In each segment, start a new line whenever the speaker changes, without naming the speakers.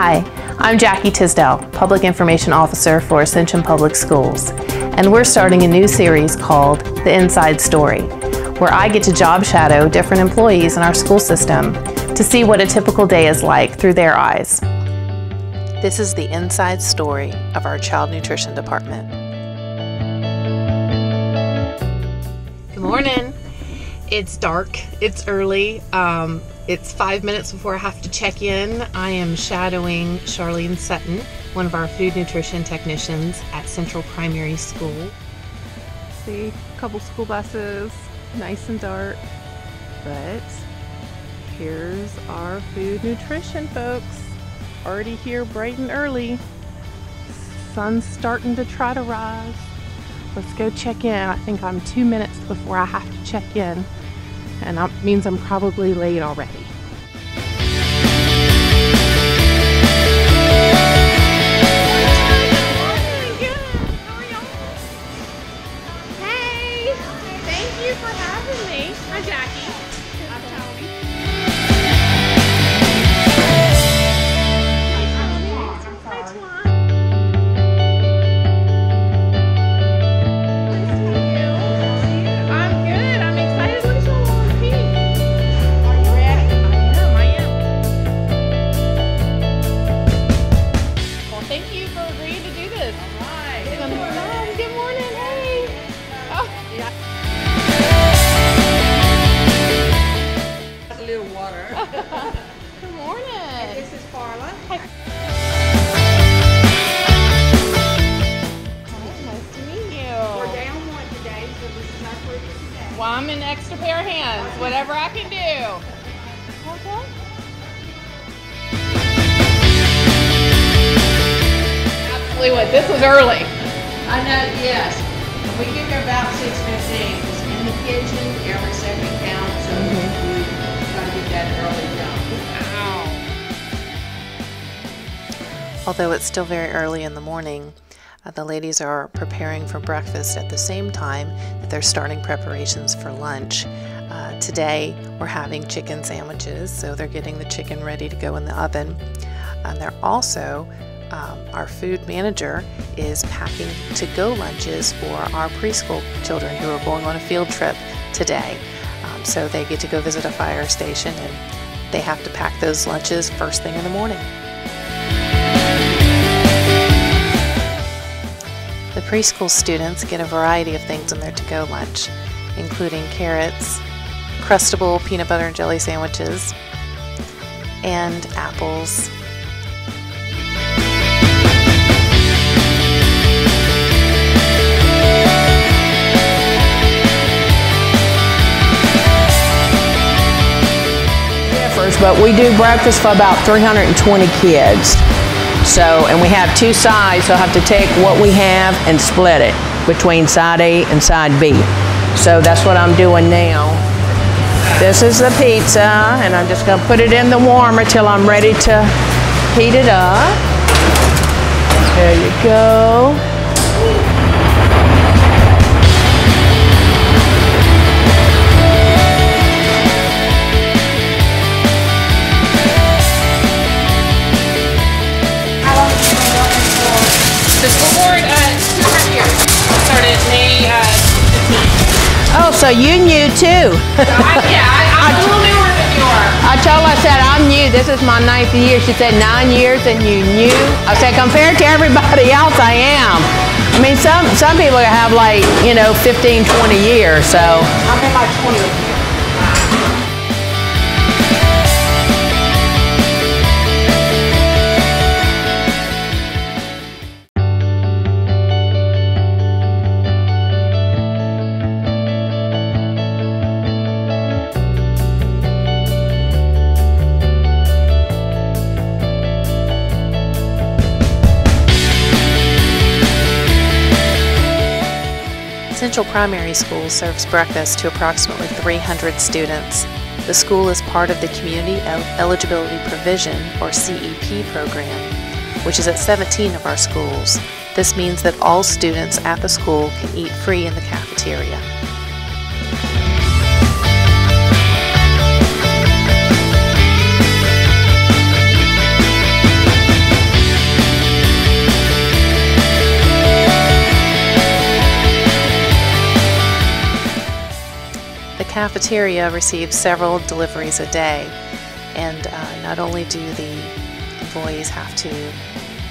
Hi, I'm Jackie Tisdell, Public Information Officer for Ascension Public Schools, and we're starting a new series called The Inside Story, where I get to job shadow different employees in our school system to see what a typical day is like through their eyes. This is the inside story of our child nutrition department. Good morning. It's dark, it's early. It's 5 minutes before I have to check in. I am shadowing Charlene Sutton, one of our food nutrition technicians at Central Primary School. See, a couple school buses, nice and dark, but here's our food nutrition folks. Already here bright and early. Sun's starting to try to rise. Let's go check in. I think I'm 2 minutes before I have to check in, and that means I'm probably late already. Hey, thank you for having me. Hi, Jackie. I'm Tony. Well, I'm an extra pair of hands, whatever I can do. Okay. Absolutely what, this was early.
I know, yes. We get there about 6:15. It's in the kitchen, every second counts, so we gotta get that early done.
Although it's still very early in the morning, the ladies are preparing for breakfast at the same time that they're starting preparations for lunch. Today we're having chicken sandwiches, so they're getting the chicken ready to go in the oven. And they're also, our food manager is packing to-go lunches for our preschool children who are going on a field trip today. So they get to go visit a fire station, and they have to pack those lunches first thing in the morning. The preschool students get a variety of things in their to-go lunch, including carrots, Crustable peanut butter and jelly sandwiches, and apples.
But we do breakfast for about 320 kids. So, and we have two sides, so I have to take what we have and split it between side A and side B. So that's what I'm doing now. This is the pizza, and I'm just gonna put it in the warmer till I'm ready to heat it up. There you go.
The school board, 2.5 years. Started May 15th.
Oh, so you knew too.
I'm a little newer than you are.
I told her, I said, I'm new. This is my 9th year. She said, 9 years and you knew? I said, compared to everybody else, I am. I mean, some people have like, 15, 20 years, so.
I'm in my 20th.
Central Primary School serves breakfast to approximately 300 students. The school is part of the Community Eligibility Provision, or CEP program, which is at 17 of our schools. This means that all students at the school can eat free in the cafeteria. cafeteria receives several deliveries a day, and not only do the employees have to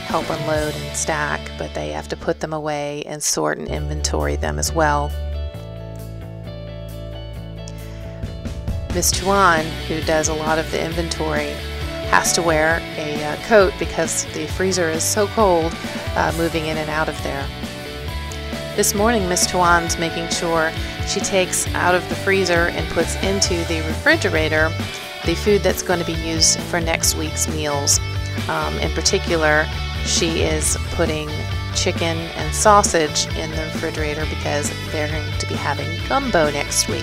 help unload and stack, but they have to put them away and sort and inventory them as well. Miss Chuan, who does a lot of the inventory, has to wear a coat because the freezer is so cold moving in and out of there. This morning, Miss Chuan's making sure she takes out of the freezer and puts into the refrigerator the food that's going to be used for next week's meals. In particular, she is putting chicken and sausage in the refrigerator because they're going to be having gumbo next week.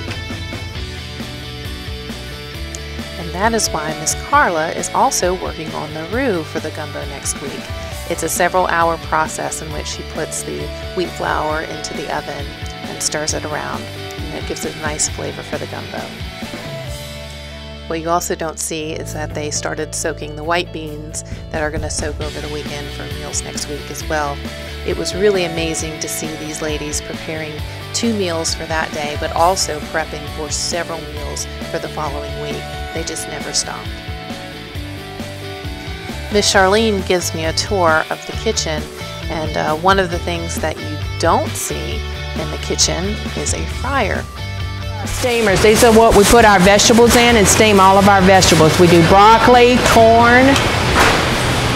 And that is why Miss Carla is also working on the roux for the gumbo next week. It's a several-hour process in which she puts the wheat flour into the oven and stirs it around, and it gives it a nice flavor for the gumbo. What you also don't see is that they started soaking the white beans that are going to soak over the weekend for meals next week as well. It was really amazing to see these ladies preparing 2 meals for that day, but also prepping for several meals for the following week. They just never stopped. Miss Charlene gives me a tour of the kitchen, and one of the things that you don't see in the kitchen is a fryer.
Steamers, these are what we put our vegetables in and steam all of our vegetables. We do broccoli, corn.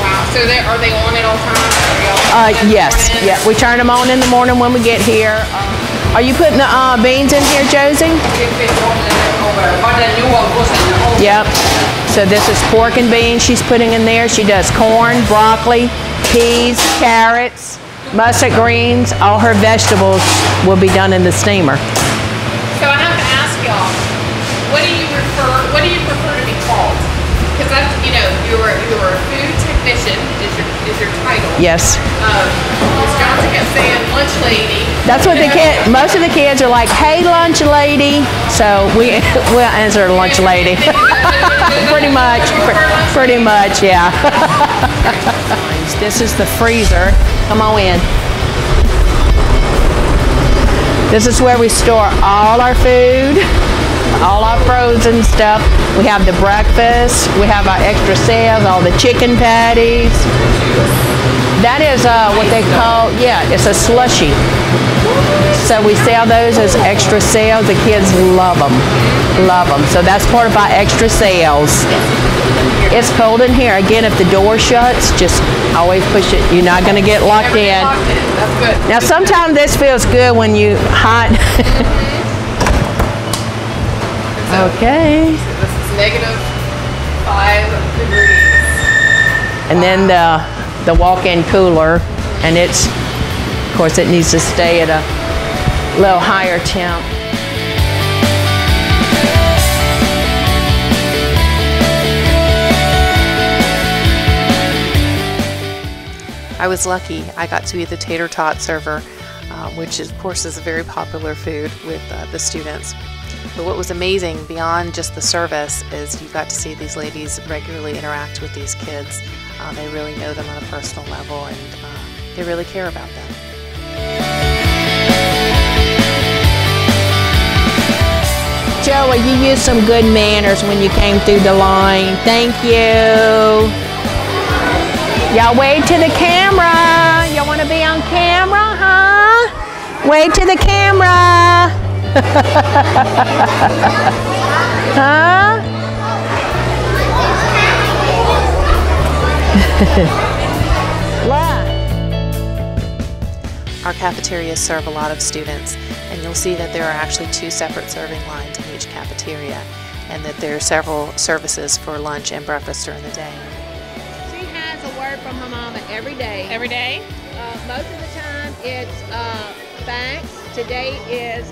Wow, so are they on at all times?
Yes, yeah, we turn them on in the morning when we get here. Are you putting the beans in here, Josie? Yep. So this is pork and beans she's putting in there. She does corn, broccoli, peas, carrots, mustard greens. All her vegetables will be done in the steamer.
So I have to ask y'all, what do you prefer to be called? Because that's, you know, you're a food technician is your title.
Yes.
Ms. Johnson kept saying lunch lady.
That's what most of the kids are like, hey lunch lady. So we'll answer lunch lady. Pretty much, yeah. This is the freezer. Come on in. This is where we store all our food, all our frozen stuff. We have the breakfast, we have our extra sales, all the chicken patties. That is what they call, yeah, it's a slushie. So we sell those as extra sales. The kids love them, So that's part of our extra sales. It's cold in here. Again, if the door shuts, just always push it. You're not going to get locked in.
That's good.
Now sometimes this feels good when you hot. Okay.
So this is -5 degrees.
And then the walk-in cooler, and it's, of course, it needs to stay at a little higher temp.
I was lucky. I got to be the tater tot server, which of course is a very popular food with the students. But what was amazing beyond just the service is you got to see these ladies regularly interact with these kids. They really know them on a personal level, and they really care about them.
Joey, you used some good manners when you came through the line. Thank you. Y'all wave to the camera. Y'all want to be on camera, huh? Wave to the camera. Huh?
Our cafeterias serve a lot of students, and you'll see that there are actually 2 separate serving lines in each cafeteria, and that there are several services for lunch and breakfast during the day.
She has a word from her mama every day.
Every day?
Most of the time it's facts. Today is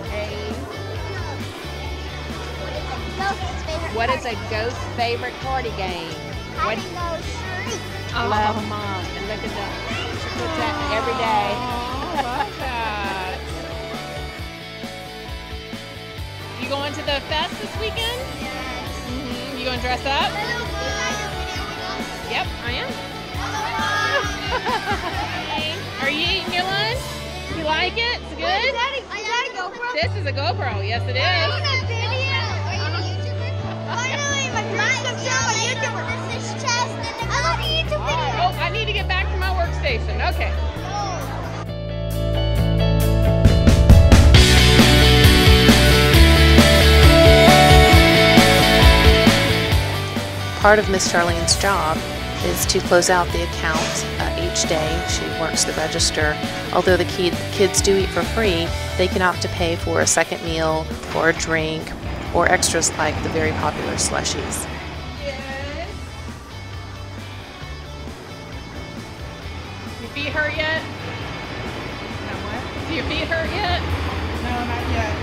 what is a ghost's favorite party game? What? Love mom. And look at that. She puts that every day.
I love that. You going to the fest this weekend? Yes. You going to dress up? Yep, I am. Are you eating your lunch? You like it? It's good?
Is that a GoPro?
This is a GoPro. Yes, it is. question. Okay. Part of Miss Charlene's job is to close out the account each day. She works the register. Although the kids do eat for free, they can opt to pay for a second meal or a drink or extras like the very popular slushies.
Yes.
Your feet hurt yet?
Now what?
Do your feet hurt yet?
No, not yet.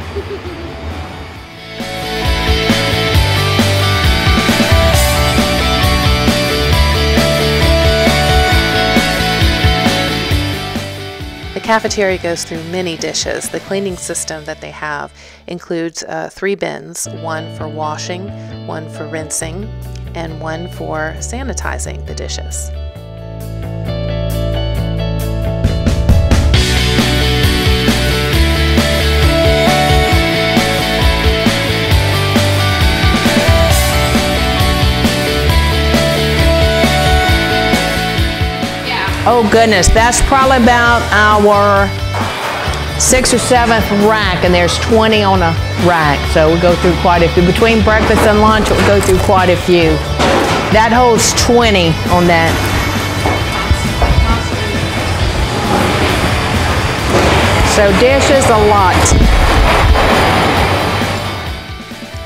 The cafeteria goes through many dishes. The cleaning system that they have includes 3 bins, one for washing, one for rinsing, and one for sanitizing the dishes.
Oh goodness, that's probably about our 6th or 7th rack, and there's 20 on a rack. So we go through quite a few. Between breakfast and lunch, we'll go through quite a few. That holds 20 on that. So dishes, a lot.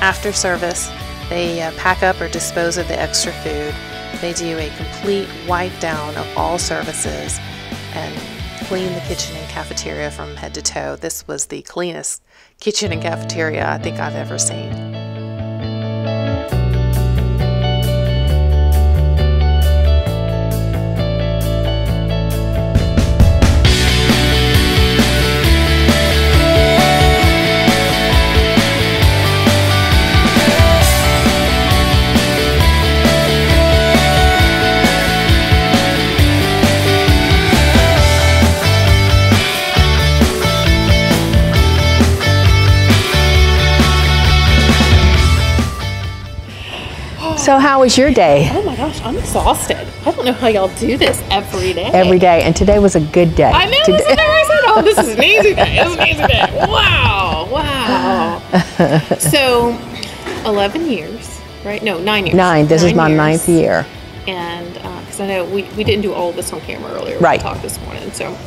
After service, they pack up or dispose of the extra food. They do a complete wipe down of all services and clean the kitchen and cafeteria from head to toe. This was the cleanest kitchen and cafeteria I think I've ever seen.
So how was your day?
Oh my gosh, I'm exhausted. I don't know how y'all do this every day.
Every day, and today was a good day.
I know, this is what I said. Oh, this is an easy day. This is an easy day. Wow, wow. So, 11 years, right? No, 9 years.
9. This is my 9th year.
And because I know we didn't do all of this on camera earlier.
Right.
We talked this morning. So,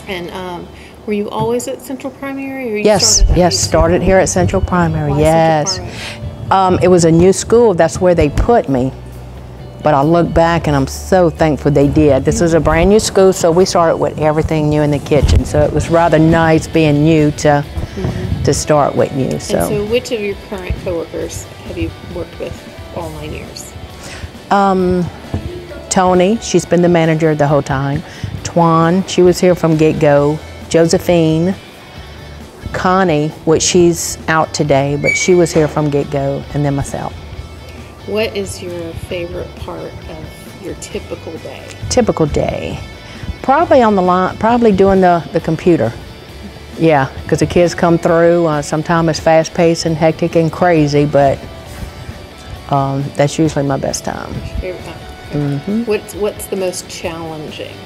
and were you always at Central Primary? Or you
Yes, started here at Central Primary.
Why
Yes.
Central Primary?
It was a new school. That's where they put me. But I look back and I'm so thankful they did. This is a brand new school, so we started with everything new in the kitchen. So it was rather nice being new to start with new. So.
And so which of your current coworkers have you worked with all 9 years?
Tony, she's been the manager the whole time. Twan, she was here from get-go. Josephine. Connie, which she's out today, but she was here from get-go, and then myself.
What is your favorite part of your typical day?
Typical day. Probably on the line, probably doing the computer. Yeah, because the kids come through. Sometimes it's fast-paced and hectic and crazy, but that's usually my best time.
Favorite time. What's the most challenging?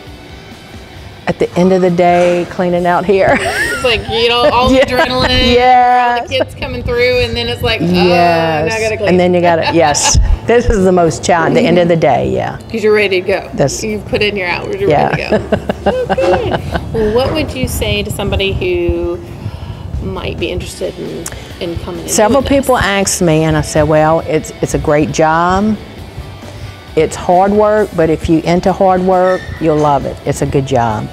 At the end of the day, cleaning out here.
It's like, you know, all the adrenaline,
yes.
all the kids coming through, and then it's like, oh,
yes.
now I gotta clean.
And then you gotta, yes. This is the most challenging, the end of the day, yeah.
Because you're ready to go.
That's,
you've put in your hours, you're ready to go. Okay. Well, what would you say to somebody who might be interested in coming in?
Several people asked me, and I said, well, it's a great job. It's hard work, but if you're into hard work, you'll love it. It's a good job.